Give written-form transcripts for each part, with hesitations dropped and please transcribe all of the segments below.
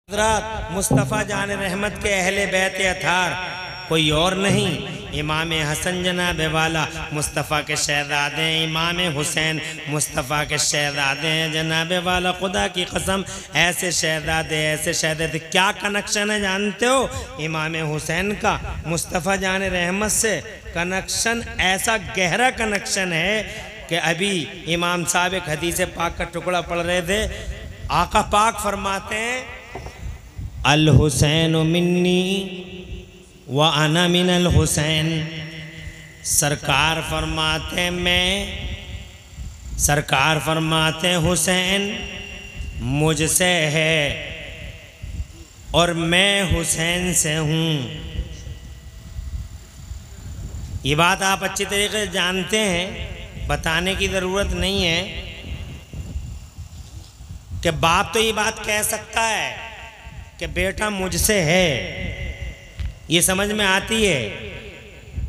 हज़रत मुस्तफ़ा जान रहमत के अहले बैत अथार कोई और नहीं, इमाम हसन जनाब वाला मुस्तफ़ा के शहज़ादे हैं, इमाम हुसैन मुस्तफ़ा के शहज़ादे हैं जनाब वाला। खुदा की कसम ऐसे शहज़ादे क्या कनेक्शन है जानते हो? इमाम हुसैन का मुस्तफ़ा जान रहमत से कनेक्शन ऐसा गहरा कनेक्शन है कि अभी इमाम साहब एक हदीस पाक का टुकड़ा पढ़ रहे थे। आका पाक फरमाते हैं अल हुसैन मिन्नी व अना मिनल हुसैन। सरकार फरमाते हुसैन मुझसे है और मैं हुसैन से हूँ। ये बात आप अच्छी तरीके से जानते हैं, बताने की ज़रूरत नहीं है कि बाप तो ये बात कह सकता है कि बेटा मुझसे है, ये समझ में आती है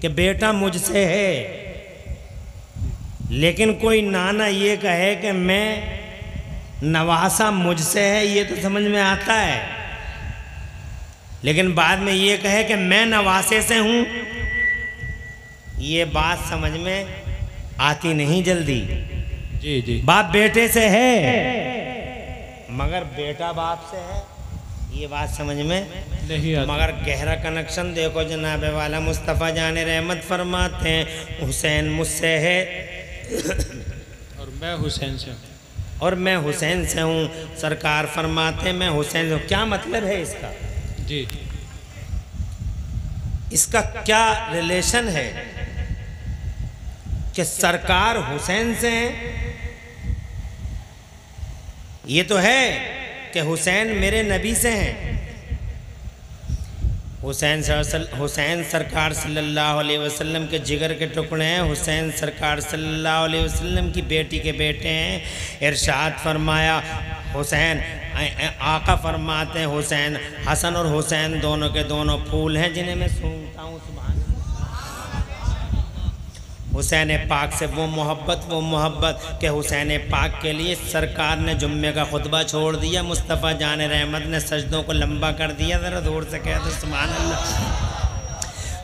कि बेटा मुझसे है, लेकिन कोई नाना ये कहे कि मैं नवासा मुझसे है, ये तो समझ में आता है। लेकिन बाद में ये कहे कि मैं नवासे से हूँ, ये बात समझ में आती नहीं जल्दी। जी जी, बाप बेटे से है मगर बेटा बाप से है, ये बात समझ में नहीं आता। मगर गहरा कनेक्शन देखो जनाब वाला मुस्तफ़ा जान रहमत फरमाते हैं हुसैन मुझसे है और मैं हुसैन से हूँ। और मैं हुसैन से हूँ। सरकार फरमाते हैं मैं हुसैन से हूँ। क्या मतलब है इसका? जी, इसका क्या रिलेशन है कि सरकार हुसैन से हैं? ये तो है कि हुसैन मेरे नबी से हैं। हुसैन सरकार सल्लल्लाहु अलैहि वसल्लम के जिगर के टुकड़े हैं। हुसैन सरकार सल्लल्लाहु अलैहि वसल्लम की बेटी के बेटे हैं। इरशाद फरमाया हुसैन, आका फरमाते हैं हुसैन, हसन और हुसैन दोनों के दोनों फूल हैं जिन्हें मैं सूंघता हूँ। सुभान हुसैन पाक से वो मोहब्बत कि हुसैन पाक के लिए सरकार ने जुम्मे का खुतबा छोड़ दिया, मुस्तफ़ा जान रहमत ने सजदों को लंबा कर दिया। ज़रा दूर से कह दो सुभान अल्लाह।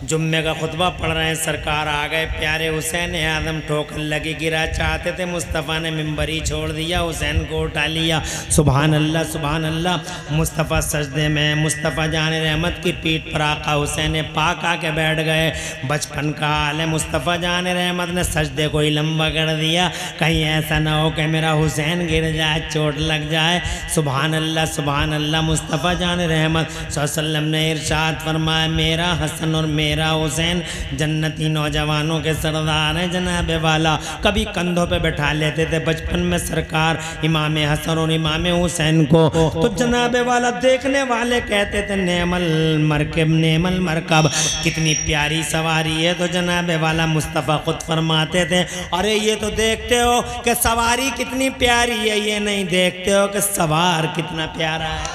जुम्मे का खुतबा पढ़ रहे हैं, सरकार आ गए, प्यारे हुसैन आदम ठोकर लगी, गिरा चाहते थे, मुस्तफ़ा ने मिंबरी छोड़ दिया, हुसैन को उठा लिया। सुभान अल्लाह सुभान अल्लाह। मुस्तफ़ा सजदे में, मुस्तफ़ा जान रहमत की पीठ पर आका हुसैन पाक आके बैठ गए। बचपन का हाल है, मुस्तफ़ा जान रहमत ने सजदे को ही लंबा कर दिया, कहीं ऐसा ना हो कि मेरा हुसैन गिर जाए, चोट लग जाए। सुभान अल्लाह सुभान अल्लाह। मुस्तफ़ा जान रहमत सल्लल्लाहु अलैहि वसल्लम ने इरशाद फरमाया मेरा हसन और मेरा हुसैन जन्नती नौजवानों के सरदार हैं जनाब वाला। कभी कंधों पे बैठा लेते थे बचपन में सरकार इमाम हसन और इमाम हुसैन को, तो जनाब वाला देखने वाले कहते थे नेमल मरकब, कितनी प्यारी सवारी है। तो जनाब वाला मुस्तफ़ा खुद फरमाते थे अरे ये तो देखते हो कि सवारी कितनी प्यारी है, ये नहीं देखते हो कि सवार कितना प्यारा है।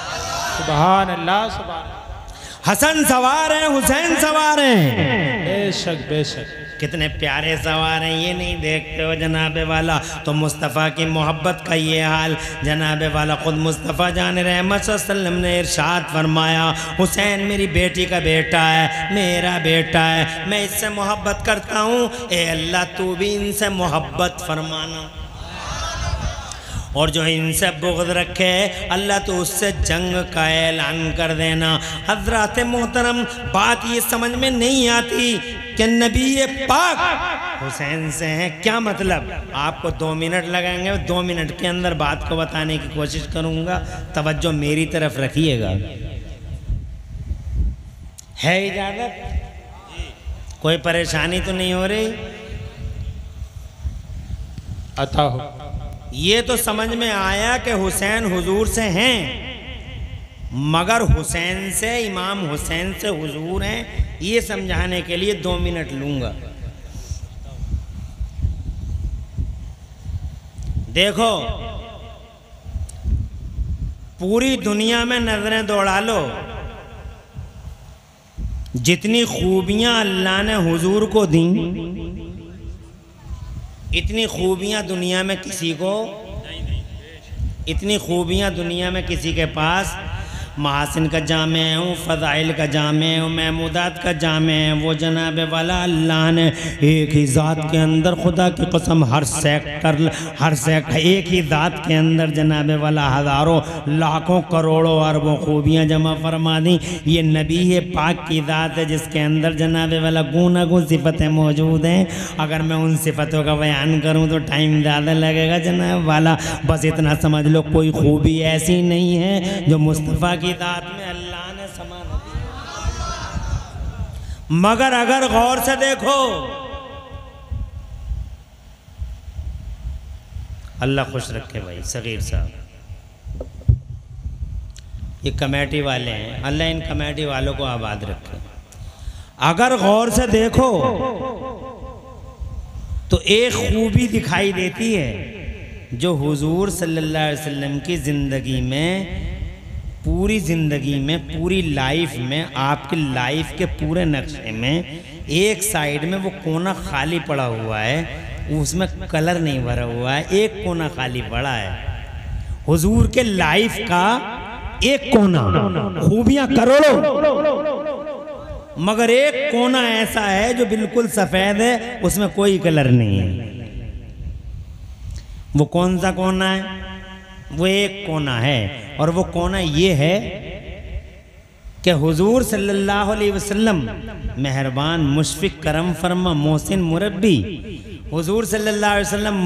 सुभान अल्लाह सुभान। हसन सवार है, हुसैन सवार हैं, बेशक बेशक, कितने प्यारे सवार हैं, ये नहीं देखते हो जनाब वाला। तो मुस्तफ़ा की मोहब्बत का ये हाल जनाब वाला खुद मुस्तफ़ा जान रहमत सल्लल्लाहु अलैहि वसल्लम ने इरशाद फरमाया हुसैन मेरी बेटी का बेटा है, मेरा बेटा है, मैं इससे मोहब्बत करता हूँ, ए अल्लाह तू भी इनसे मोहब्बत फरमाना, और जो इनसे बुग़्ज़ रखे अल्लाह तो उससे जंग का ऐलान कर देना। हज़रात मोहतरम, बात ये समझ में नहीं आती कि नबी पाक हुसैन से हैं, क्या मतलब? आपको 2 मिनट लगेंगे, 2 मिनट के अंदर बात को बताने की कोशिश करूँगा, तवज्जो मेरी तरफ रखिएगा। है इजाज़त? कोई परेशानी तो नहीं हो रही? अता हो। ये तो समझ में आया कि हुसैन हुजूर से हैं, मगर हुसैन से, इमाम हुसैन से हुजूर हैं, ये समझाने के लिए 2 मिनट लूँगा। देखो पूरी दुनिया में नजरें दौड़ा लो, जितनी खूबियां अल्लाह ने हुजूर को दी इतनी खूबियां दुनिया में किसी को, इतनी खूबियां दुनिया में किसी के पास महासिन का जामे हूँ, फ़ज़ाइल का जामे हूँ, महमूदात का जामे है। वो जनाब वाला अल्लाह ने एक ही ज़ात के अंदर, खुदा की कसम, हर सेक्टर एक ही ज़ात के अंदर जनाब वाला हज़ारों लाखों करोड़ों अरबों खूबियाँ जमा फरमा दी। ये नबी है पाक की ज़ात है जिसके अंदर जनाब वाला गूनागून सिफ़तें मौजूद हैं। अगर मैं उन सिफ़तों का बयान करूँ तो टाइम ज़्यादा लगेगा जनाब वाला। बस इतना समझ लो, कोई खूबी ऐसी नहीं है जो मुस्तफ़ा की ज़ात में अल्लाह ने समा न दी। मगर अगर गौर से देखो, अल्लाह खुश रखे भाई सगीर साहब, ये कमेटी वाले हैं, अल्लाह इन कमेटी वालों को आबाद रखे। अगर गौर से देखो तो एक खूबी दिखाई देती है जो हुजूर सल्लल्लाहु अलैहि वसल्लम की ज़िंदगी में, पूरी ज़िंदगी में, पूरी लाइफ में, आपकी लाइफ के पूरे नक्शे में एक साइड में वो कोना खाली पड़ा हुआ है, उसमें कलर नहीं भरा हुआ है, एक कोना खाली पड़ा है। हुजूर के लाइफ का एक कोना, खूबियाँ करोड़ों, मगर एक कोना ऐसा है जो बिल्कुल सफ़ेद है, उसमें कोई कलर नहीं है। वो कौन सा कोना है? वो एक कोना है, और वो कोना ये है कि हुजूर सल्लल्लाहु अलैहि वसल्लम मेहरबान, मुशफ़िक़, करम फरमा, मोहसिन, मुरब्बी, हुजूर सल्लल्लाहु अलैहि वसल्लम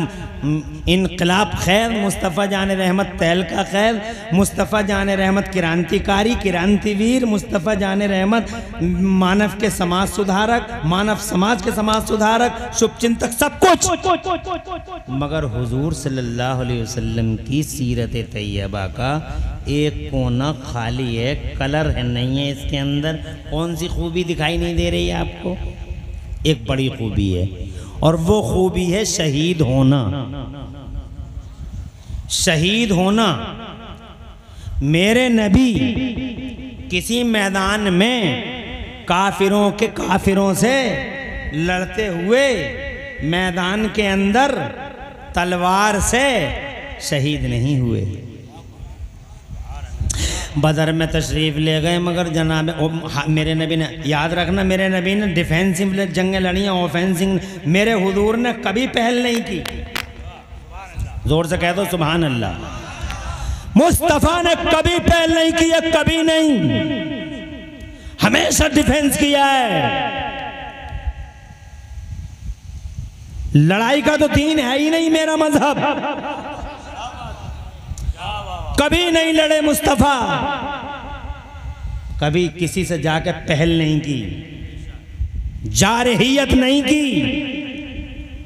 इनकलाब खैर, मुस्तफ़ा जान रहमत तहलका खैर, मुस्तफ़ा जान रहमत क्रांतिकारी, क्रांतिवीर, मुस्तफ़ा जान रहमत मानव के समाज सुधारक, मानव समाज के समाज सुधारक, शुभचिंतक, सब कुछ। मगर हुजूर सल्लल्लाहु अलैहि वसल्लम की सीरत तैयबा का एक कोना खाली है, कलर है नहीं है इसके अंदर। कौन सी खूबी दिखाई नहीं दे रही है आपको? एक बड़ी खूबी है, और वो खूबी है शहीद होना। शहीद होना। मेरे नबी किसी मैदान में काफिरों से लड़ते हुए मैदान के अंदर तलवार से शहीद नहीं हुए। बदर में तशरीफ़ ले गए, मगर जनाब मेरे नबी ने, याद रखना, मेरे नबी ने डिफेंसिव जंगें लड़ी हैं, ऑफेंसिव मेरे हुजूर ने कभी पहल नहीं की। जोर से कह दो सुभान अल्लाह। मुस्तफ़ा ने कभी पहल नहीं की है, कभी नहीं, हमेशा डिफेंस किया है। लड़ाई का तो दीन है ही नहीं मेरा मजहब। कभी नहीं लड़े मुस्तफ़ा, कभी किसी से जाकर पहल नहीं की, जारहियत नहीं की।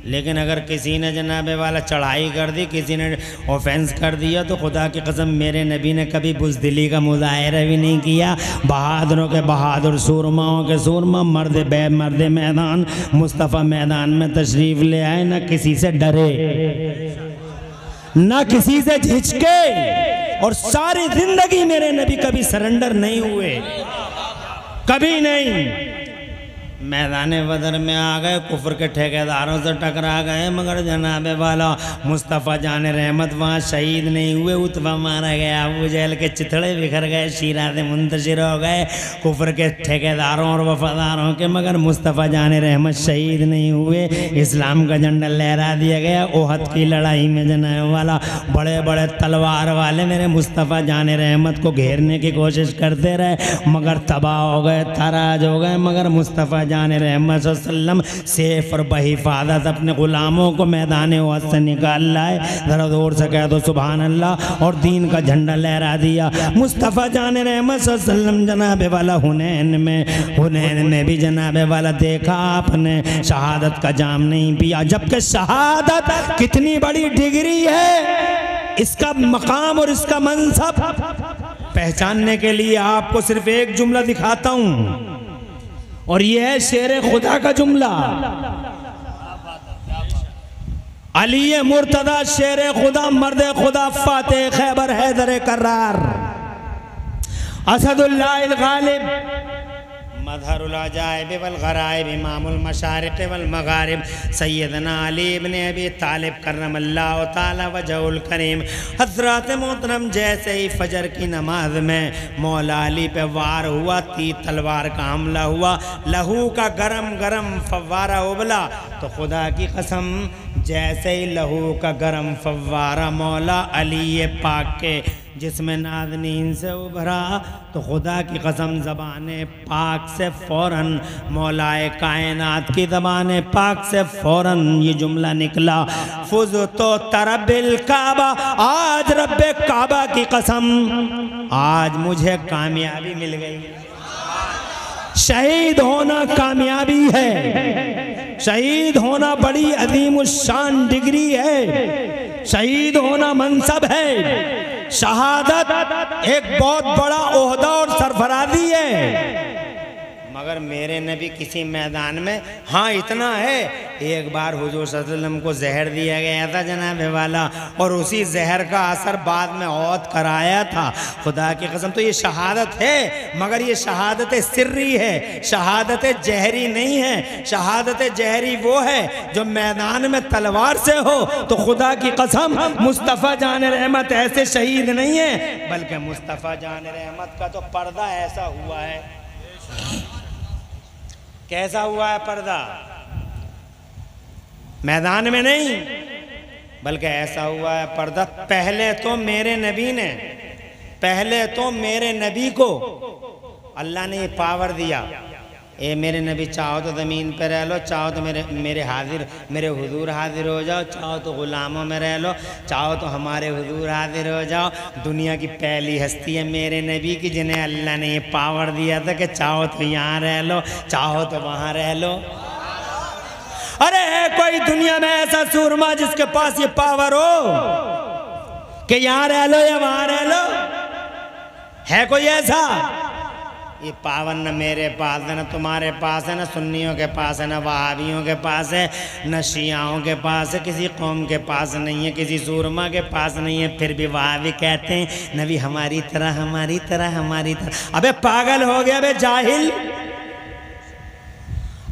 लेकिन अगर किसी ने जनाबे वाला चढ़ाई कर दी, किसी ने ऑफेंस कर दिया, तो खुदा की कसम मेरे नबी ने कभी बुज़दिली का मुज़ाहिरा भी नहीं किया। बहादुरों के बहादुर, सूरमाओं के सूरमा, मर्द मैदान मुस्तफ़ा मैदान में तशरीफ़ ले आए, ना किसी से डरे, ना किसी से झिझके, और सारी जिंदगी मेरे नबी कभी सरेंडर नहीं हुए, कभी नहीं। मैदान बदर में आ गए, कुफर के ठेकेदारों से टकरा गए, मगर जनाबे वाला मुस्तफ़ा जान रहमत वहाँ शहीद नहीं हुए। उतबा मारा गया, अबू जहल के चिथड़े बिखर गए, शीराते मुंतशिर हो गए कुफर के ठेकेदारों और वफादारों के, मगर मुस्तफ़ा जान रहमत शहीद नहीं हुए। इस्लाम का झंडा लहरा दिया गया। ओहद की लड़ाई में जनाबे वाला बड़े बड़े तलवार वाले मेरे मुस्तफ़ा जान रहमत को घेरने की कोशिश करते रहे, मगर तबाह हो गए, तराज हो गए। मगर मुस्तफ़ा जान रहमत सल्लम सेफ और बहिफाजत अपने गुलामों को मैदान ओहद से निकाल लाए। ज़रा जोर से कह दो सुभान अल्लाह, और दीन का झंडा लहरा दिया। मुस्तफ़ा जान रहमत सल्लम जनाबे वाला हुनैन में भी जनाबे वाला देखा आपने, शहादत का जाम नहीं पिया, जबकि शहादत कितनी बड़ी डिग्री है, इसका मकाम और इसका मनसब पहचानने के लिए आपको सिर्फ एक जुमला दिखाता हूँ, और यह है शेर खुदा का जुमला। अली मुर्तदा शेर खुदा, मर्द खुदा, फाते खैबर हैदर करार, असदुल्लाह गालिब, मज़हरुल अजाइब वल गराइब इमामुल मशारिक़ वल मगारिब सैयदना अली इब्न अबी तालिब करमल्लाहु ताला वजहुल करीम। हज़रत मोहतरम जैसे ही फजर की नमाज में मौला अली पे वार हुआ, तीर तलवार का हमला हुआ, लहू का गरम गरम फव्वारा उबला, तो खुदा की कसम जैसे ही लहू का गरम फव्वारा मौला अली पाक के जिसमें नाज़नीन से उभरा, तो खुदा की कसम ज़बान पाक से फ़ौरन मौलाए कायनात की ज़बान पाक से फ़ौरन ये जुमला निकला, फुज़ तो तरबिल काबा, आज रब्बे काबा की कसम आज मुझे कामयाबी मिल गई। शहीद होना कामयाबी है, शहीद होना बड़ी अजीम शान डिग्री है, शहीद होना मनसब है, शहादत एक बहुत बड़ा ओहदा और सरफराजी है। मगर मेरे नबी किसी मैदान में, हाँ इतना है, एक बार हुजूर सल्लल्लाहु अलैहि वसल्लम को जहर दिया गया था जनाब वाला, और उसी जहर का असर बाद में औत कराया था। खुदा की कसम तो ये शहादत है, मगर ये शहादत सिर्री है, शहादत जहरी नहीं है। शहादत जहरी वो है जो मैदान में तलवार से हो, तो खुदा की कसम मुस्तफ़ा जान रहमत ऐसे शहीद नहीं है, बल्कि मुस्तफ़ा जान रहमत का तो पर्दा ऐसा हुआ है। कैसा हुआ है पर्दा? मैदान में नहीं, बल्कि ऐसा हुआ है पर्दा, पहले तो मेरे नबी को अल्लाह ने ये पावर दिया, ए मेरे नबी चाहो तो ज़मीन पे रह लो, चाहो तो मेरे हुजूर हाजिर हो जाओ, चाहो तो ग़ुलामों में रह लो, चाहो तो हमारे हुजूर हाजिर हो जाओ। दुनिया की पहली हस्ती है मेरे नबी की जिन्हें अल्लाह ने ये पावर दिया था कि चाहो तो यहाँ रह लो, चाहो तो वहाँ रह लो। अरे है कोई दुनिया में ऐसा सूरमा जिसके पास ये पावर हो कि यहाँ रह लो या वहाँ रह लो? है कोई ऐसा? ये पावर न मेरे पास है, न तुम्हारे पास है, न सुन्नियों के पास है, न वहाबियों के पास है, न शियाओं के पास है, किसी कौम के पास नहीं है, किसी सूरमा के पास नहीं है। फिर भी वहाबी कहते हैं नबी हमारी तरह हमारी तरह हमारी तरह। अबे पागल हो गया बे जाहिल,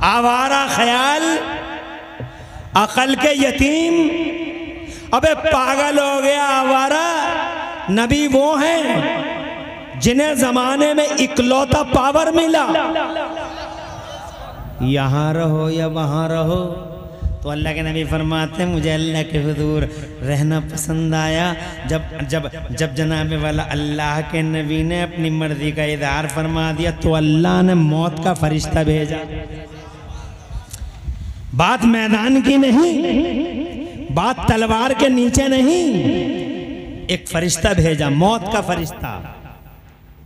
आवारा ख्याल, अकल के यतीम, अबे पागल हो गया आवारा। नबी वो हैं जिन्हें जमाने में इकलौता पावर मिला, यहाँ रहो या वहाँ रहो, तो अल्लाह के नबी फरमाते हैं मुझे अल्लाह के हुजूर रहना पसंद आया। जब जनाब वाला अल्लाह के नबी ने अपनी मर्जी का इज़हार फरमा दिया, तो अल्लाह ने मौत का फरिश्ता भेजा। बात मैदान की नहीं, बात तलवार के नीचे नहीं, एक फरिश्ता भेजा, मौत का फरिश्ता।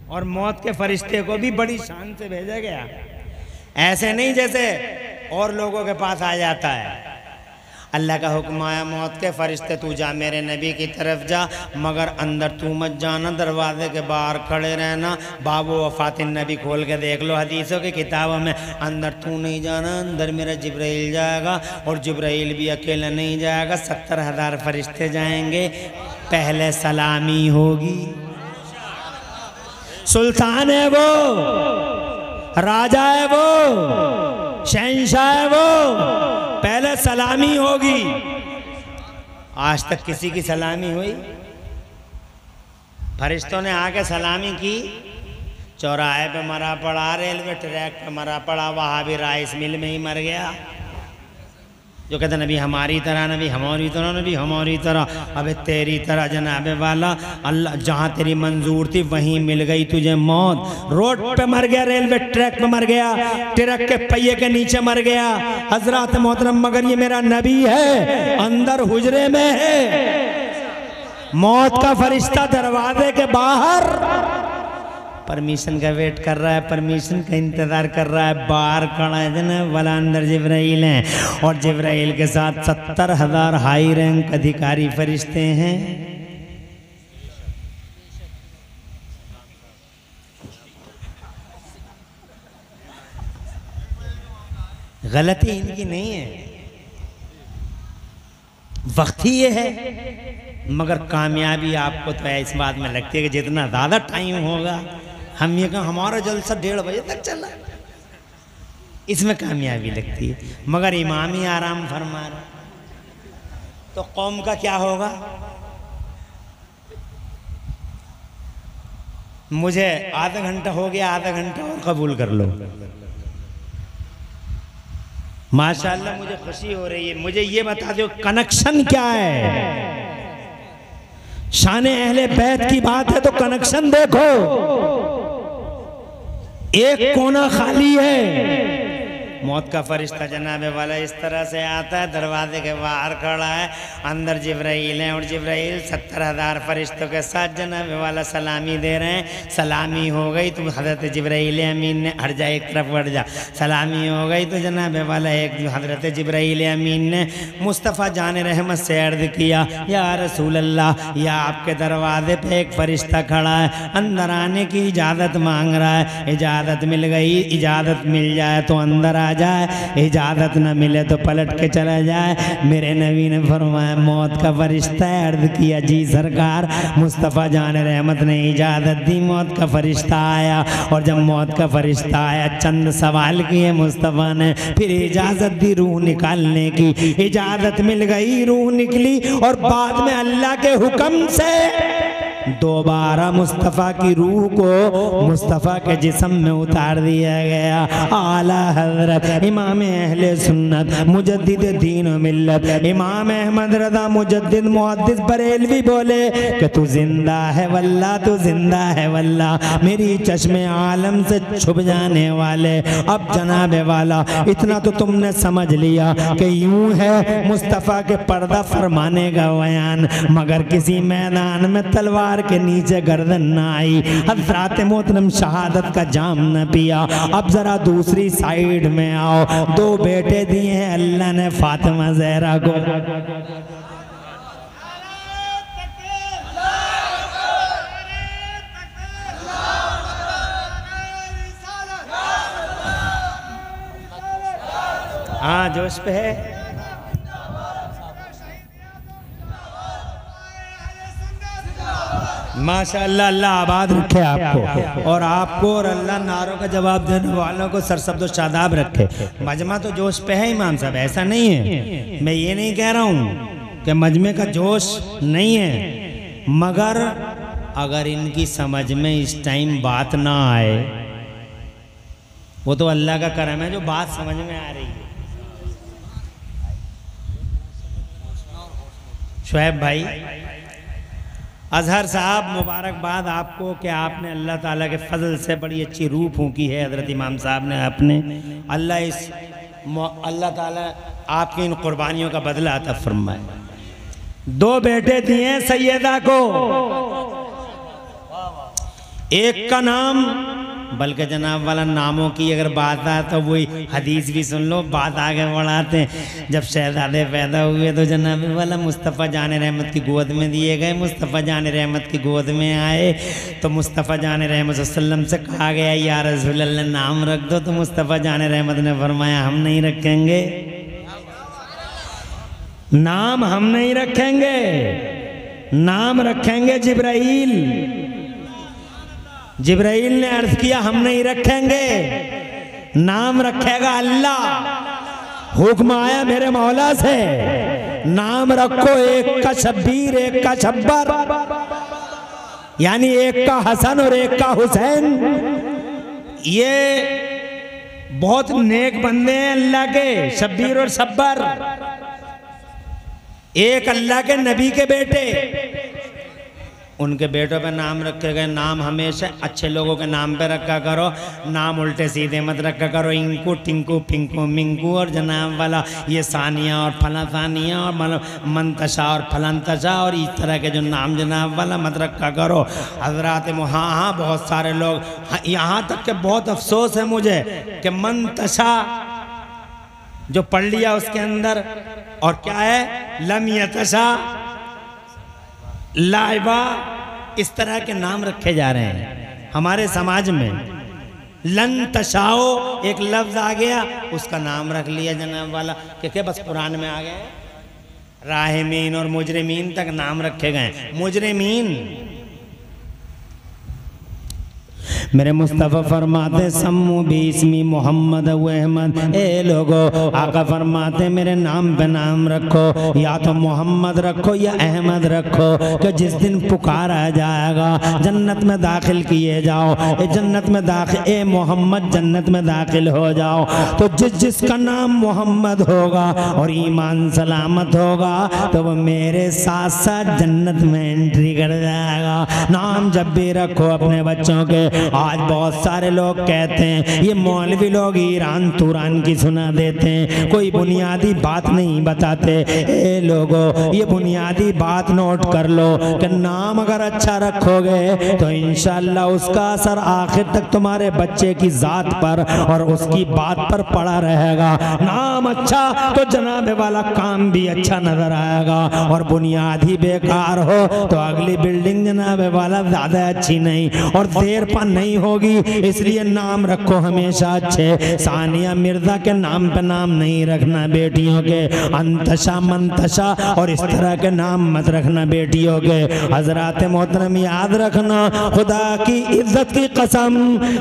और मौत के फरिश्ते को भी बड़ी शान से भेजा गया, ऐसे नहीं जैसे और लोगों के पास आ जाता है। अल्लाह का हुक्म आया मौत के फरिश्ते तू जा मेरे नबी की तरफ जा, मगर अंदर तू मत जाना, दरवाजे के बाहर खड़े रहना। बाबू वफ़ातिन नबी खोल के देख लो हदीसों की किताबों में, अंदर तू नहीं जाना, अंदर मेरा जिब्राइल जाएगा, और जिब्राइल भी अकेला नहीं जाएगा, 70,000 फरिश्ते जाएंगे। पहले सलामी होगी, सुल्तान है वो, राजा है वो, शहंशाह है वो, पहले सलामी होगी। आज तक किसी की सलामी हुई? फरिश्तों ने आके सलामी की, चौराहे पे मरा पड़ा, रेलवे ट्रैक पे मरा पड़ा, वहाँ भी राइस मिल में ही मर गया। जो कहते नबी हमारी तरह, नबी हमारी तरह, नबी हमारी तरह। अबे तेरी तरह जनाबे वाला अल्लाह, जहाँ तेरी मंजूर थी वहीं मिल गई तुझे मौत। रोड पे मर गया, रेलवे ट्रैक पे मर गया, ट्रक के पहिए के नीचे मर गया। हजरत मोहतरम मगर ये मेरा नबी है, अंदर हुजरे में है, मौत का फरिश्ता दरवाजे के बाहर परमिशन का वेट कर रहा है, परमिशन का इंतज़ार कर रहा है। बाहर खड़ा है ना वाला, अंदर जिब्राइल हैं, और जिब्राइल के साथ 70,000 हाई रैंक अधिकारी फरिश्ते हैं। गलती इनकी नहीं है, वक्त ही ये है। मगर कामयाबी आपको तो इस बात में लगती है कि जितना ज़्यादा टाइम होगा, हम ये कहा हमारा जलसा 1:30 बजे तक चला, इसमें कामयाबी लगती है। मगर इमाम ही आराम फरमा रहा तो कौम का क्या होगा? मुझे आधा घंटा हो गया, आधा घंटा और कबूल कर लो। माशाअल्लाह मुझे खुशी हो रही है। मुझे ये बता दो कनेक्शन क्या है? शान अहले बैत की बात है तो कनेक्शन देखो, एक कोना खाली है। मौत का फरिश्ता जनाब वाला इस तरह से आता है, दरवाजे के बाहर खड़ा है, अंदर जिब्राइल है और जिब्राइल 70,000 फरिश्तों के साथ जनाब वाला सलामी दे रहे हैं। सलामी हो गई तो हज़रत जिब्राइल अमीन ने हट जा, एक तरफ बढ़ जा। सलामी हो गई तो जनाब वाला एक हज़रत जिब्राइल अमीन ने मुस्तफ़ा जान रहमत से अर्ज़ किया, या रसूल अल्लाह, या आपके दरवाजे पे एक फरिश्ता खड़ा है, अंदर आने की इजाज़त मांग रहा है। इजाज़त मिल गई, इजाज़त मिल जाए तो अंदर आ जाए, इजाज़त न मिले तो पलट के चला जाए। मेरे नबी ने फरमाया मौत का फरिश्ता है। अर्ज़ किया जी सरकार। मुस्तफ़ा जान रहमत ने इजाज़त दी, मौत का फरिश्ता आया। और जब मौत का फरिश्ता आया, चंद सवाल किए मुस्तफ़ा ने, फिर इजाज़त दी रूह निकालने की। इजाज़त मिल गई, रूह निकली और बाद में अल्लाह के हुक्म से दोबारा मुस्तफ़ा की रूह को मुस्तफ़ा के जिस्म में उतार दिया गया। आला हज़रत इमाम अहले सुन्नत मुजद्दिद दीन व मिल्लत इमाम अहमद रज़ा मुजद्दिद मुहद्दिस बरेलवी बोले कि तू जिंदा है वल्लाह, तू जिंदा है वल्लाह, मेरी चश्मे आलम से छुप जाने वाले। अब जनाब वाला इतना तो तुमने समझ लिया कि यूं है मुस्तफ़ा के पर्दा फरमाने का बयान, मगर किसी मैदान में तलवार के नीचे गर्दन न आई, हज़रात मोहतरम शहादत का जाम न पिया। अब जरा दूसरी साइड में आओ, दो बेटे दिए हैं अल्लाह ने फातिमा ज़हरा को। हाँ जोश पे है। माशाअल्लाह, अल्लाह आबाद रखे आपको और आपको, और अल्लाह नारों का जवाब देने वालों को सरसब्द शादाब रखे। मजमा तो जोश पे है इमाम साहब, ऐसा नहीं है। मैं ये नहीं कह रहा हूँ कि मजमे का जोश नहीं है, मगर अगर इनकी समझ में इस टाइम बात ना आए, वो तो अल्लाह का करम है जो बात समझ में आ रही है। शुएब भाई, अजहर साहब, मुबारकबाद आपको कि आपने अल्लाह ताला के फजल से बड़ी अच्छी रूह फूंकी है। हज़रत इमाम साहब ने अपने, अल्लाह ताला आपकी इन कुर्बानियों का बदला अता फरमाए। दो बेटे दिए सैयदा को, एक का नाम, बल्कि जनाब वाला नामों की अगर बात आए तो वही हदीस भी सुन लो, बात आगे बढ़ाते हैं। जब शहजादे पैदा हुए तो जनाब वाला मुस्तफ़ा जान रहमत की गोद में दिए गए। मुस्तफ़ा जान रहमत की गोद में आए तो मुस्तफ़ा जान रहमत सल्लम से कहा गया या रसूल अल्लाह नाम रख दो, तो मुस्तफ़ा जान रहमत ने फरमाया हम नहीं रखेंगे, नाम हम नहीं रखेंगे, नाम रखेंगे जिब्राइल। जिब्राइल ने अर्ज किया हम नहीं रखेंगे, नाम रखेगा अल्लाह। हुक्म आया मेरे मौला से, नाम रखो एक का शब्बीर, एक का शब्बर, यानी एक का हसन और एक का हुसैन। ये बहुत नेक बंदे हैं अल्लाह के, शब्बीर और शब्बर। एक अल्लाह के नबी के बेटे, उनके बेटों पे नाम रखे गए। नाम हमेशा अच्छे लोगों के नाम पे रखा करो, नाम उल्टे सीधे मत रखा करो, इंकू टिंकू फिंकू मिंकू और जनाब वाला ये सानिया और फला सानिया और मनतशा और फलंतशा और इस तरह के जो नाम जनाब वाला मत रखा करो। हजरात हाँ बहुत सारे लोग, यहाँ तक के बहुत अफसोस है मुझे कि मनतशा जो पढ़ लिया उसके अंदर, और क्या है लम यतशा, लाइबा, इस तरह के नाम रखे जा रहे हैं हमारे समाज में। लन तशाओ एक लफ्ज आ गया, उसका नाम रख लिया जनाब वाला कि बस कुरान में आ गए। राहिमीन और मुजरिमीन तक नाम रखे गए। मुजरिमीन मेरे मुस्तफ़ा फरमाते सम्मू बिस्मी मोहम्मद व अहमद, ए लोगो आका फरमाते मेरे नाम पे नाम रखो, या तो मोहम्मद रखो या अहमद रखो, कि जिस दिन पुकारा जाएगा जन्नत में दाखिल किए जाओ, ए जन्नत में दाखिल, ए मोहम्मद जन्नत में दाखिल हो जाओ। तो जिसका नाम मोहम्मद होगा और ईमान सलामत होगा तो वो मेरे साथ साथ जन्नत में एंट्री कर जाएगा। नाम जब भी रखो अपने बच्चों के। आज बहुत सारे लोग कहते हैं, ये मौलवी लोग ईरान तुरान की सुना देते हैं, कोई बुनियादी बात नहीं बताते। ए लोगों, ये बुनियादी बात नोट कर लो कि नाम अगर अच्छा रखोगे तो इंशाअल्लाह उसका असर आखिर तक तुम्हारे बच्चे की जात पर और उसकी बात पर पड़ा रहेगा। नाम अच्छा तो जनाबे वाला काम भी अच्छा नजर आएगा, और बुनियाद ही बेकार हो तो अगली बिल्डिंग जनाबे वाला ज्यादा अच्छी नहीं और देर पर नहीं होगी। इसलिए नाम रखो हमेशा अच्छे। सानिया मिर्जा के नाम पे नाम नहीं रखना बेटियों के, अंतशा मंतशा और इस तरह के नाम मत रखना बेटियों के। हजरात मोहतरम याद रखना, खुदा की इज्जत की कसम,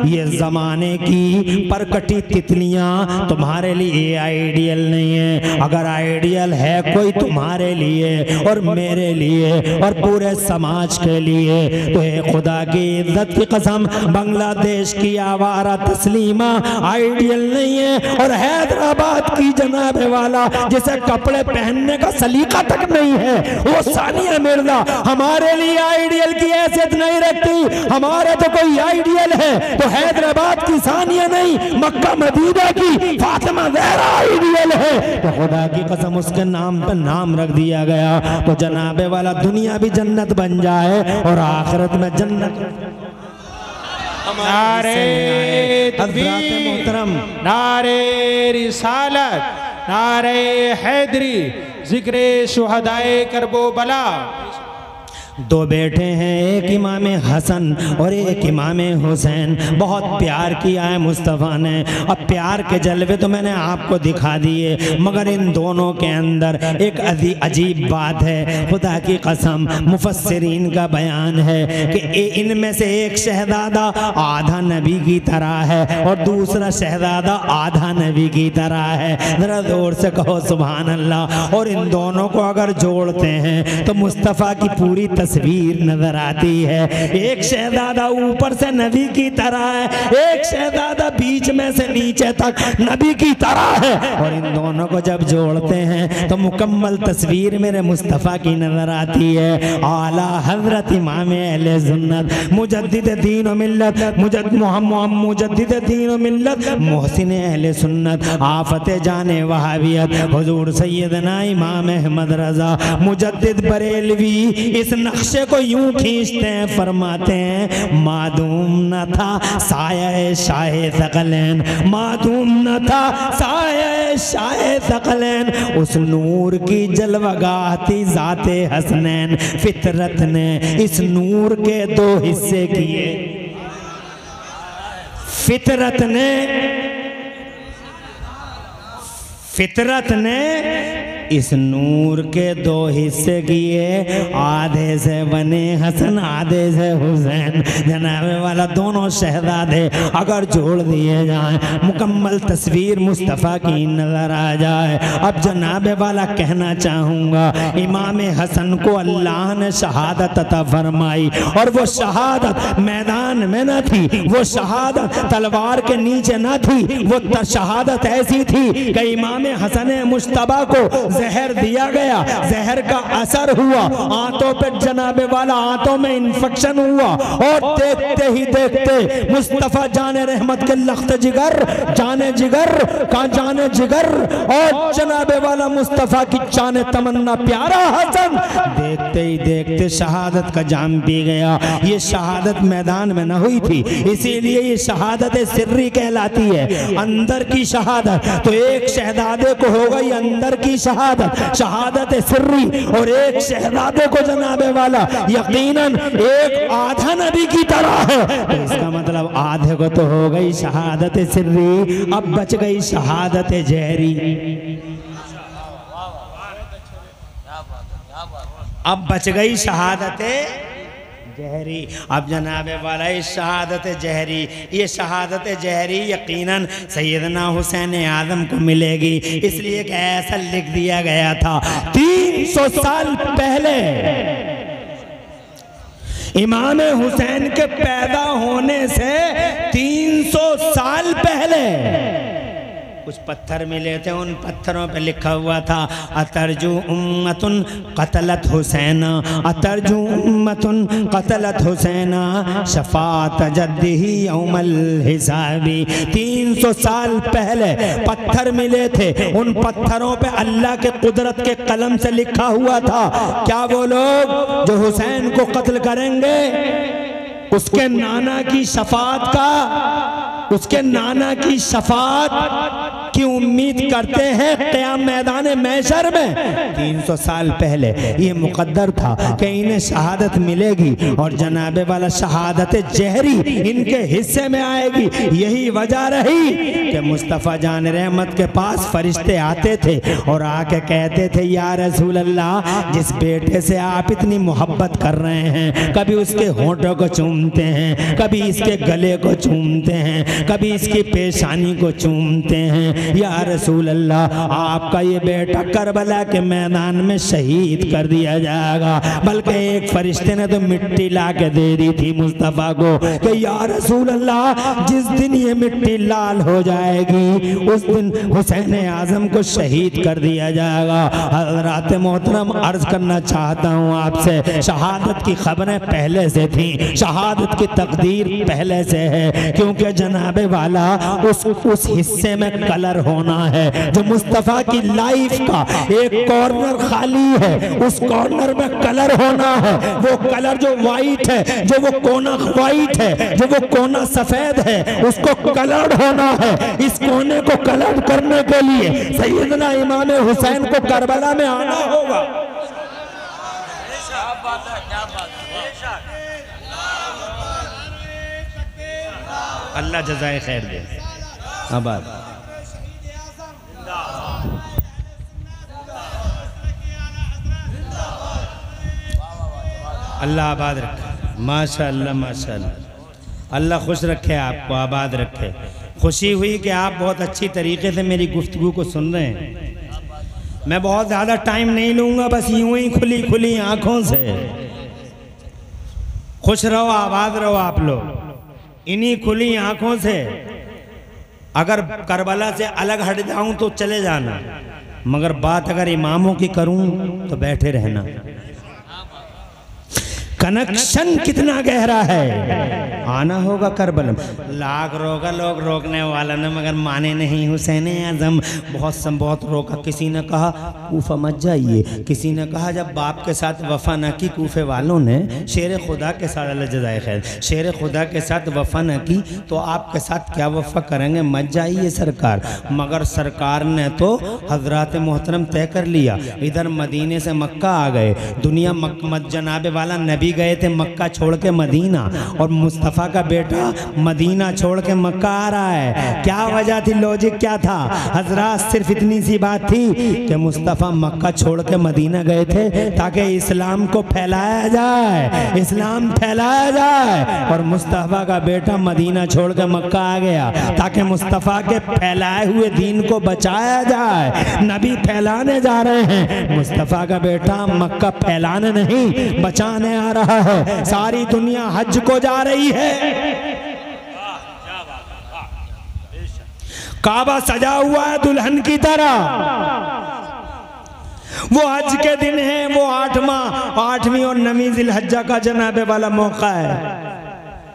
ये जमाने की परकटी तितलियां तुम्हारे लिए आइडियल नहीं है। अगर आइडियल है कोई तुम्हारे लिए और मेरे लिए और पूरे समाज के लिए तो ये खुदा की इज्जत की कसम बांग्लादेश की आवारा तस्लीमा आइडियल नहीं है, और हैदराबाद की जनाबे वाला जिसे कपड़े पहनने का सलीका तक नहीं है वो सानिया मिर्जा हमारे लिए आइडियल की हैसियत नहीं रखती। हमारे तो कोई आइडियल है तो हैदराबाद की सानिया नहीं, मक्का मदीना की फातिमा ज़हरा आइडियल है। तो खुदा की कसम उसके नाम पर नाम रख दिया गया तो जनाबे वाला दुनिया भी जन्नत बन जाए और आखिरत में जन्नत। नारे तकबीर, नारे रिसालत, नारे हैदरी, जिक्रे शुहदाए करबला। दो बेटे हैं, एक इमाम हसन और एक इमाम हुसैन। बहुत प्यार किया है मुस्तफ़ा ने। अब प्यार के जलवे तो मैंने आपको दिखा दिए, मगर इन दोनों के अंदर एक अजीब बात है। खुदा की कसम मुफस्सिरीन का बयान है कि इनमें से एक शहजादा आधा नबी की तरह है और दूसरा शहजादा आधा नबी की तरह है। जरा जोर से कहो सुभान अल्लाह। और इन दोनों को अगर जोड़ते हैं तो मुस्तफ़ा की पूरी तस्वीर नजर आती है। एक शहजादा ऊपर से नबी की तरह है, एक शहजादा बीच में से नीचे तक नबी की तरह है, और इन दोनों को जब जोड़ते हैं तो मुकम्मल तस्वीर मेरे मुस्तफ़ा की नजर आती है। आला हजरत इमाम अहले सुन्नत मुजद्दिद दीन व मिल्लत, मुजद्दिद दीन व मिल्लत, मोहसिन अहले सुन्नत, आफत जाने वहावियत, हुजूर सैयदना इमाम अहमद रजा मुजद्दिद बरेलवी इस नक्शे को यूं खींचते हैं, फरमाते हैं मादूम न था साया शाहे सकलैन, मादूम न था साया शाहे सकलैन, उस नूर की जलवगाह थी जाते हसनैन, फितरत ने इस नूर के दो हिस्से किए, फितरत ने इस नूर के दो हिस्से किए, आधे से बने हसन आधे से हुसैन। जनाबे वाला दोनों शहजादे अगर जोड़ दिए जाएं मुकम्मल तस्वीर मुस्तफ़ा की नजर आ जाए। अब जनाबे वाला कहना चाहूँगा, इमाम हसन को अल्लाह ने शहादत अता फरमाई और वो शहादत मैदान में न थी, वो शहादत तलवार के नीचे न थी, वो शहादत ऐसी थी कि इमाम हसन मुश्तबा को जहर दिया गया, जहर का असर हुआ, आंतों पे जनाबे वाला आंतों में इंफेक्शन हुआ और देखते ही देखते मुस्तफ़ा जाने रहमत के लख्त जिगर, जाने जिगर का जाने जिगर और जनाबे वाला मुस्तफ़ा की जाने तमन्ना प्यारा हसन, देखते ही देखते शहादत का जाम पी गया। ये शहादत मैदान में न हुई थी, इसीलिए ये शहादत सिर्री कहलाती है, अंदर की शहादत। तो एक शहजादे को हो गई अंदर की शहादत, शहादत सिर्री, और एक शहजादे को जनाबे वाला यकीनन एक आधा नबी की तरह है। तो इसका मतलब आधे को तो हो गई शहादत सिर्री, अब बच गई शहादत जहरी, अब बच गई शहादत जहरी। अब जनाब वाला इस शहादत जहरी, ये शहादत जहरी यकीनन सैयदना हुसैन आज़म को मिलेगी, इसलिए कि ऐसा लिख दिया गया था 300 साल पहले इमाम हुसैन के पैदा होने से 300 साल पहले कुछ पत्थर मिले थे, उन पत्थरों पे लिखा हुआ था अतरजु उम्मतुन कतलत हुसैना, अतरजु उम्मतुन कतलत हुसैना शफात जद्दिही यौमल हिसाबी। 300 साल पहले पत्थर मिले थे, उन पत्थरों पे अल्लाह के कुदरत के कलम से लिखा हुआ था क्या वो लोग जो हुसैन को कत्ल करेंगे उसके नाना की शफात का, उसके नाना की शफात की उम्मीद करते हैं क़याम मैदान महशर में। 300 साल पहले ये मुक़द्दर था कि इन्हें शहादत मिलेगी और जनाबे वाला शहादत जहरी इनके हिस्से में आएगी। यही वजह रही कि मुस्तफ़ा जान रहमत के पास फरिश्ते आते थे और आके कहते थे या रसूल अल्लाह, जिस बेटे से आप इतनी मोहब्बत कर रहे हैं, कभी उसके होंठों को चूमते हैं, कभी इसके गले को चूमते हैं, कभी इसकी पेशानी को चूमते हैं, या रसूल अल्लाह आपका ये बेटा करबला के मैदान में शहीद कर दिया जाएगा। बल्कि एक फरिश्ते ने तो मिट्टी ला के दे दी थी मुस्तफ़ा को कि या रसूल अल्लाह, जिस दिन ये मिट्टी लाल हो जाएगी उस दिन हुसैन आज़म को शहीद कर दिया जाएगा। हज़रात मोहतरम, अर्ज करना चाहता हूँ आपसे, शहादत की खबरें पहले से थी, शहादत की तकदीर पहले से है, क्योंकि जनाबे वाला उस हिस्से में कलर होना है जो मुस्तफ़ा की लाइफ का एक कॉर्नर खाली है, उस कॉर्नर में कलर होना है। वो कलर जो वाइट है, जो वो कोना वाइट है, जो वो कोना सफेद है, उसको कलर होना है। इस कोने को कलर करने के लिए सैयदना इमाम हुसैन को करबला में आना होगा। अल्लाह जज़ाए खैर दे। आबाद अल्लाह आबाद रखे, माशाअल्लाह माशाअल्लाह। अल्लाह खुश रखे, आपको आबाद रखे। खुशी हुई कि आप बहुत अच्छी तरीके से मेरी गुफ्तगू को सुन रहे हैं। मैं बहुत ज़्यादा टाइम नहीं लूँगा, बस यूं ही खुली खुली आँखों से खुश रहो, आबाद रहो आप लोग। इन्हीं खुली आँखों से अगर करबला से अलग हट जाऊं तो चले जाना, मगर बात अगर इमामों की करूं तो बैठे रहना। कनेक्शन कितना गहरा है, आना होगा करबला। लाख रोका लोग रोकने वाला न, मगर माने नहीं हुसैन आज़म। बहुत रोका। किसी ने कहा कूफा मत जाइए, किसी ने कहा जब बाप के साथ वफा न की कूफे वालों ने शेर खुदा के साथ, अल्लाह जज़ाए खैर, शेर खुदा के साथ वफा न की तो आपके साथ क्या वफा करेंगे, मत जाइए सरकार। मगर सरकार ने तो हजरात मोहतरम तय कर लिया, इधर मदीने से मक्का आ गए। दुनिया जनाबे वाला नबी गए थे मक्का छोड़ के मदीना, और मुस्तफ़ा का बेटा मदीना छोड़ के मक्का आ रहा है। क्या वजह थी, लॉजिक क्या था हजरात? सिर्फ इतनी सी बात थी कि मुस्तफ़ा मक्का छोड़ के मदीना गए थे ताकि इस्लाम को फैलाया जाए, इस्लाम फैलाया जाए। और मुस्तफ़ा का बेटा मदीना छोड़ के मक्का आ गया ताकि मुस्तफ़ा के फैलाए हुए दीन को बचाया जाए। नबी फैलाने जा रहे हैं, मुस्तफ़ा का बेटा मक्का फैलाने नहीं बचाने आ रहा है। सारी दुनिया हज को जा रही है, काबा सजा हुआ है दुल्हन की तरह। वो हज के दिन है, वो 8वीं और 9वीं ज़िलहज्जा का जनाबे वाला मौका है।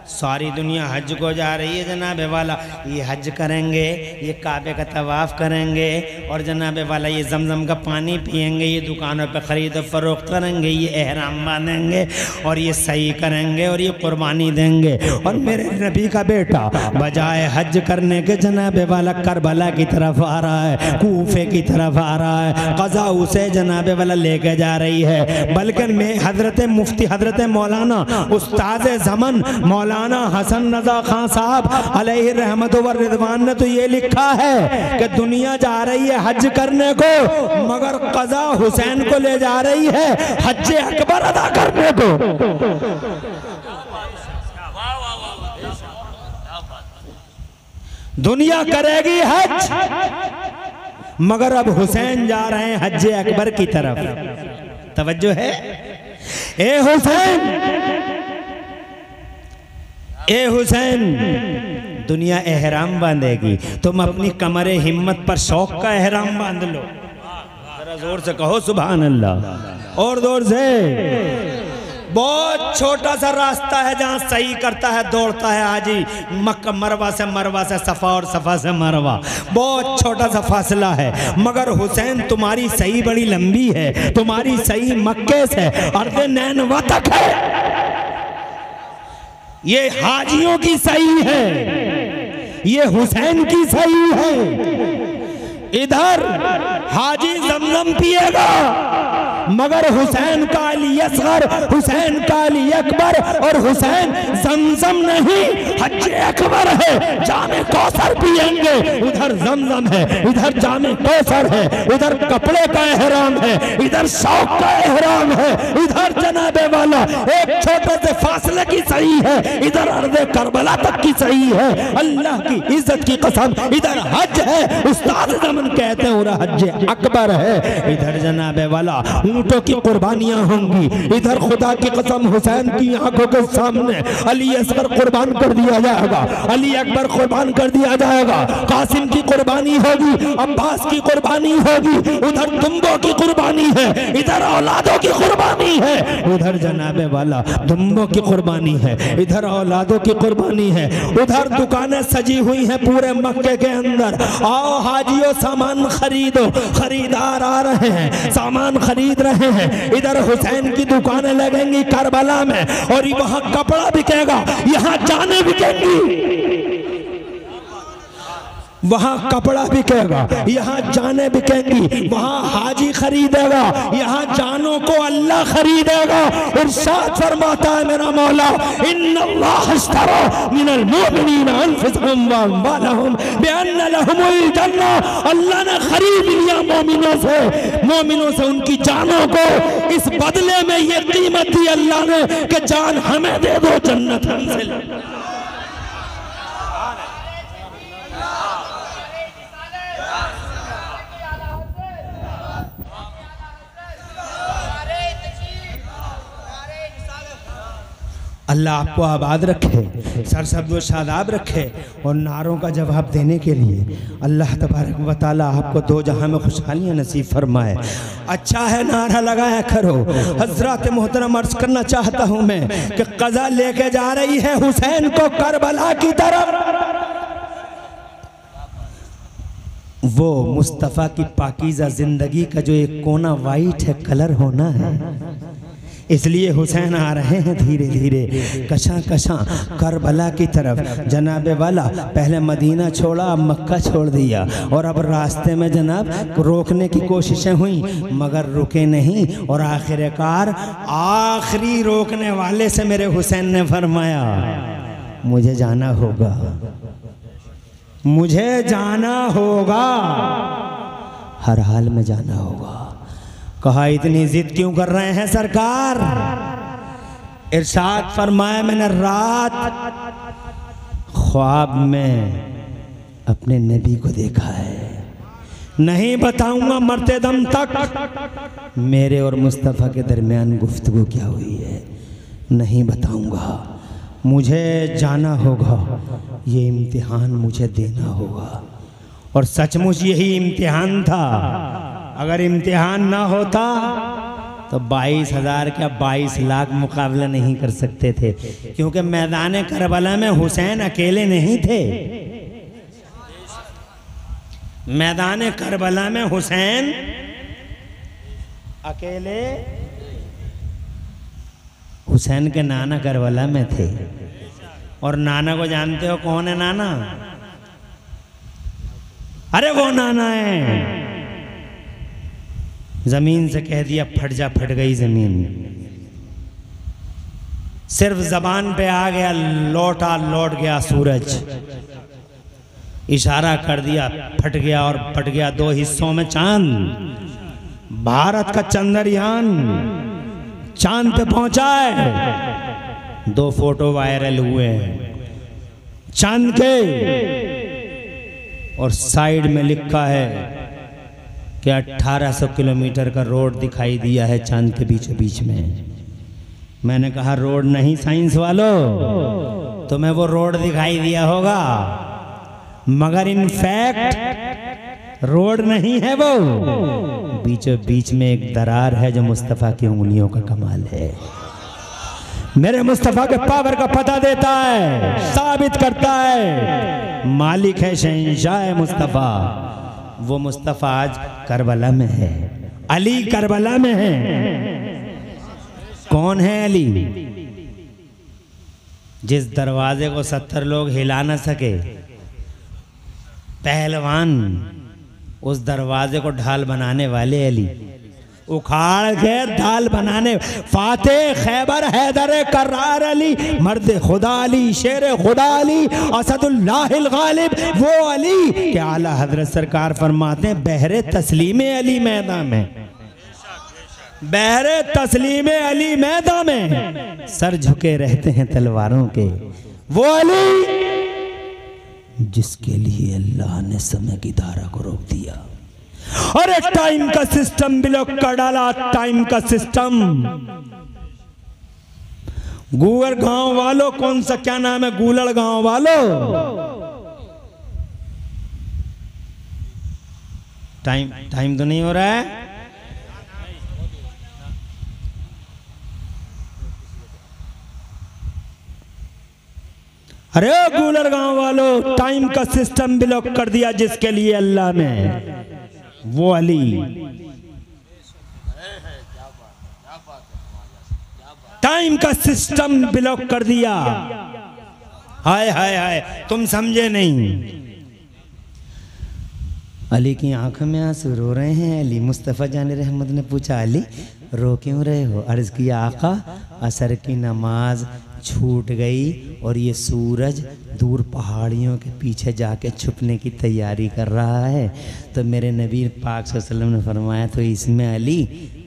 सारी दुनिया हज को जा रही है जनाबे वाला। ये हज करेंगे, ये काबे का तवाफ़ करेंगे, और जनाबे वाला ये जमजम का पानी पिएंगे, ये दुकानों पे ख़रीद फरोख्त करेंगे, ये एहराम बांधेंगे और ये सही करेंगे और ये कुर्बानी देंगे। और मेरे नबी का बेटा बजाय हज करने के जनाबे वाला करबला की तरफ आ रहा है, कूफे की तरफ आ रहा है। क़ज़ा उसे जनाबे वाला लेके जा रही है। बल्कि मैं हज़रत मुफ्ती हज़रत मौलाना उस्ताद ज़मन मौलाना हसन रज़ा खान साहब अलैहि रहमत व रिज़वान ने तो ये लिखा है कि दुनिया जा रही है हज करने को, मगर क़ज़ा हुसैन को ले जा रही है हज अकबर अदा करने को। दुनिया करेगी हज, मगर अब हुसैन जा रहे हैं हज अकबर की तरफ। तवज्जो है? ए हुसैन, ए हुसैन, दुनिया एहराम बांधेगी, तुम अपनी कमरे हिम्मत पर शौक का एहराम बांध लो। जरा जोर से कहो सुभान अल्लाह, और जोर से। बहुत छोटा सा रास्ता है जहाँ सही करता है, दौड़ता है हाजी, मक्का मरवा से सफ़ा और सफ़ा से मरवा, बहुत छोटा सा फासला है। मगर हुसैन तुम्हारी सही बड़ी लंबी है, तुम्हारी सही मक्के से अर्ज़े नैनवा तक है। ये हाजियों की सही है, ये हुसैन की सही है। इधर हाजी जमजम पिएगा, मगर हुसैन का अली असगर, हुसैन का अली अकबर, और हुसैन जमजम नहीं हज अकबर है। जामे कौसर पिएंगे, उधर जमजम है, इधर जामे कौसर है, उधर कपड़े का एहराम है, इधर शौक का एहराम है, इधर जनाबे वाला एक छोटे से फासले की सही है, इधर अर्ज़े करबला तक की सही है। अल्लाह की इज्जत की कसम, इधर हज है, उस्ताद जमन कहते हैं, और हज अकबर है। इधर जनाबे वाला ऊंटों की कुर्बानियां होंगी, इधर खुदा की कसम हुसैन की आंखों के सामने अली असगर कुर्बान कर दिया जाएगा, अली अकबर कुर्बान कर दिया जाएगा, कासिम की कुर्बानी होगी, अब्बास की कुर्बानी होगी, उधर दुम्बों की कुर्बानी है, इधर औलादों की कुर्बानी है। उधर जनाबे वाला दुम्बों की कुर्बानी है, इधर औलादों की कुर्बानी है। उधर दुकानें सजी हुई हैं पूरे मक्के के अंदर, आओ हाजियों सामान खरीदो, खरीदार आ रहे हैं, सामान खरीद रहे हैं। इधर हुसैन की दुकानें लगेंगी करबला में, और वहां कपड़ा बिकेगा, यहाँ जाने बिकेंगी, वहां कपड़ा बिकेगा, यहाँ जाने बिकेंगी, वहां हाजी खरीदेगा, यहाँ जानों को अल्लाह खरीदेगा। इरशाद फरमाता है मेरा मौला, इन्नल्लाह इश्तरा मिनल मुमिनीना अनफुसहुम व अम्वालहुम बिअन्न लहुमुल जन्नह। अल्लाह ने खरीद लिया मोमिनों से उनकी जानों को। इस बदले में ये कीमत दी अल्लाह ने कि जान हमें दे दो, जन्नत हमसे लो। अल्लाह आपको आबाद रखे, सरसब्ज़ व शादाब रखे, और नारों का जवाब देने के लिए अल्लाह तबारक व तआला आपको दो जहां में खुशहालियाँ नसीब फरमाए। अच्छा है, नारा लगाया करो। हज़रात मोहतरम अर्ज़ करना चाहता हूँ मैं कि क़ज़ा लेके जा रही है हुसैन को करबला की तरफ। वो मुस्तफ़ा की पाकीज़ा ज़िंदगी का जो एक कोना वाइट है, कलर होना है, इसलिए हुसैन आ रहे हैं धीरे धीरे कशा कशा करबला की तरफ। जनाबे वाला पहले मदीना छोड़ा, अब मक्का छोड़ दिया, और अब रास्ते में जनाब रोकने की कोशिशें हुई, मगर रुके नहीं, और आखिरकार आखिरी रोकने वाले से मेरे हुसैन ने फरमाया, मुझे जाना होगा, मुझे जाना होगा, हर हाल में जाना होगा। कहा इतनी जिद क्यों कर रहे हैं सरकार? इरशाद फरमाया, मैंने रात ख्वाब में अपने नबी को देखा है, नहीं बताऊंगा मरते दम तक मेरे और मुस्तफ़ा के दरमियान गुफ्तगू क्या हुई है, नहीं बताऊंगा, मुझे जाना होगा, ये इम्तिहान मुझे देना होगा। और सचमुच यही इम्तिहान था। अगर इम्तिहान ना होता तो 22,000 का 22 लाख मुकाबला नहीं कर सकते थे, क्योंकि मैदान करबला में हुसैन अकेले नहीं थे। मैदान करबला में हुसैन अकेले, हुसैन के नाना करबला में थे। और नाना को जानते हो कौन है नाना? अरे वो नाना है, जमीन से कह दिया फट जा, फट गई जमीन। सिर्फ जबान पे आ गया, लौट गया सूरज, इशारा कर दिया, फट गया, और फट गया 2 हिस्सों में चांद। भारत का चंद्रयान चांद पे पहुंचा है, 2 फोटो वायरल हुए हैं चांद के, और साइड में लिखा है कि 1800 किलोमीटर का रोड दिखाई दिया है चांद के बीचों बीच में। मैंने कहा रोड नहीं साइंस वालों, तुम्हें वो रोड दिखाई दिया होगा, मगर इन फैक्ट रोड नहीं है वो, बीचों बीच में एक दरार है जो मुस्तफ़ा की उंगलियों का कमाल है। मेरे मुस्तफ़ा के पावर का पता देता है, साबित करता है, मालिक है, शहंशाह है मुस्तफ़ा। वो मुस्तफ़ा आज करबला में है, अली करबला में है। कौन है अली? जिस दरवाजे को 70 लोग हिला न सके, पहलवान, उस दरवाजे को ढाल बनाने वाले अली, उखाड़ के ढाल बनाने, फातेह खैबर हैदर करार अली, मर्द खुदा अली, शेर खुदा अली, असदुल्लाहिल गालिब, वो अली के आला हजरत सरकार फरमाते हैं बहरे तस्लीम अली मैदान में, बहरे तस्लीम अली मैदान में सर झुके रहते हैं तलवारों के। वो अली जिसके लिए अल्लाह ने समय की धारा को रोक दिया। अरे टाइम का सिस्टम ब्लॉक कर डाला, टाइम का सिस्टम। गूगर गांव वालों, कौन सा क्या नाम है, गूलड़ गांव वालों, टाइम तो नहीं हो रहा है। अरे गूलर गांव वालों, टाइम का सिस्टम ब्लॉक कर दिया जिसके लिए अल्लाह ने, वो अली। टाइम का सिस्टम ब्लॉक कर दिया। हाय हाय हाय, तुम समझे नहीं। अली की आंखों में आंसू, रो रहे हैं अली। मुस्तफ़ा जाने रहमत ने पूछा अली रो क्यों रहे हो? अर्ज किया आका असर की नमाज छूट गई और ये सूरज दूर पहाड़ियों के पीछे जाके छुपने की तैयारी कर रहा है। तो मेरे नबी पाक सल्लल्लाहु अलैहि वसल्लम ने फरमाया तो इसमें अली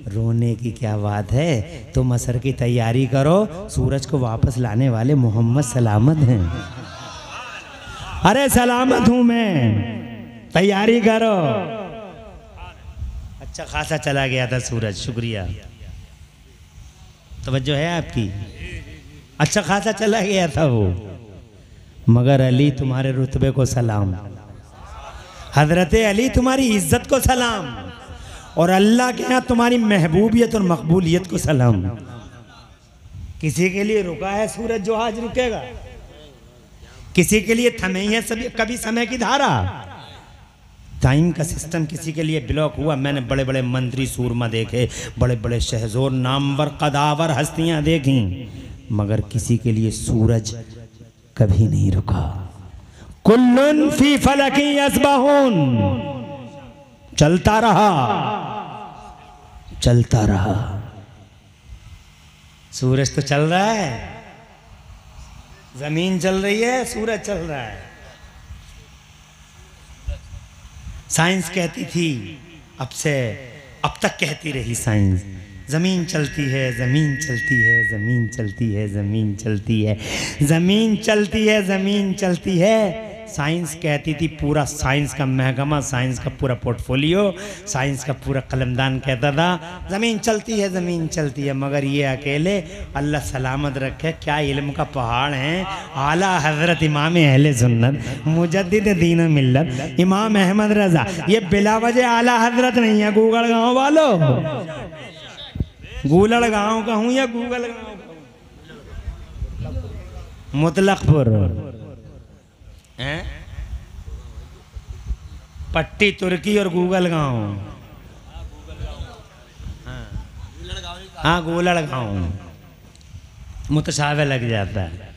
रोने की क्या बात है, तुम असर की तैयारी करो, सूरज को वापस लाने वाले मोहम्मद सलामत हैं। अरे सलामत हूँ मैं, तैयारी करो। अच्छा खासा चला गया था सूरज, शुक्रिया, तवज्जो है आपकी। अच्छा खासा चला गया था वो, मगर अली तुम्हारे रुतबे को सलाम, हजरत अली तुम्हारी इज्जत को सलाम, और अल्लाह के यहाँ तुम्हारी महबूबियत और मकबूलियत को सलाम। किसी के लिए रुका है सूरज जो आज रुकेगा, किसी के लिए थमे है सभी कभी समय की धारा। टाइम का सिस्टम किसी के लिए ब्लॉक हुआ। मैंने बड़े बड़े मंत्री सूरमा देखे, बड़े बड़े शहजोर नामवर कदावर हस्तियां देखी, मगर किसी के लिए सूरज कभी नहीं रुका। कुल्लुन फी फलकी यसबहुन, चलता रहा चलता रहा। सूरज तो चल रहा है, जमीन चल रही है, सूरज चल रहा है। साइंस कहती थी, अब तक कहती रही साइंस, जमीन चलती है, जमीन चलती है, जमीन चलती है, जमीन चलती है, जमीन चलती है, जमीन चलती है। साइंस कहती थी, पूरा साइंस का महकमा, साइंस का पूरा पोर्टफोलियो, साइंस का पूरा कलमदान कहता था ज़मीन चलती है, ज़मीन चलती है। मगर ये अकेले अल्लाह सलामत रखे, क्या इल्म का पहाड़ हैं। आला हज़रत इमाम अहले सुन्नत मुजद्दिद दीन व मिल्लत इमाम अहमद रज़ा, ये बिला वजह आला हज़रत नहीं है। गूगल गाँव वालों, गूलड़ गाँव का हूँ या गूगल गाँव का हूँ? मुतलकपुर हैं? पट्टी तुर्की और गूगल गाँव। हाँ गूलड़ गाँव मुतशाबे लग जाता है।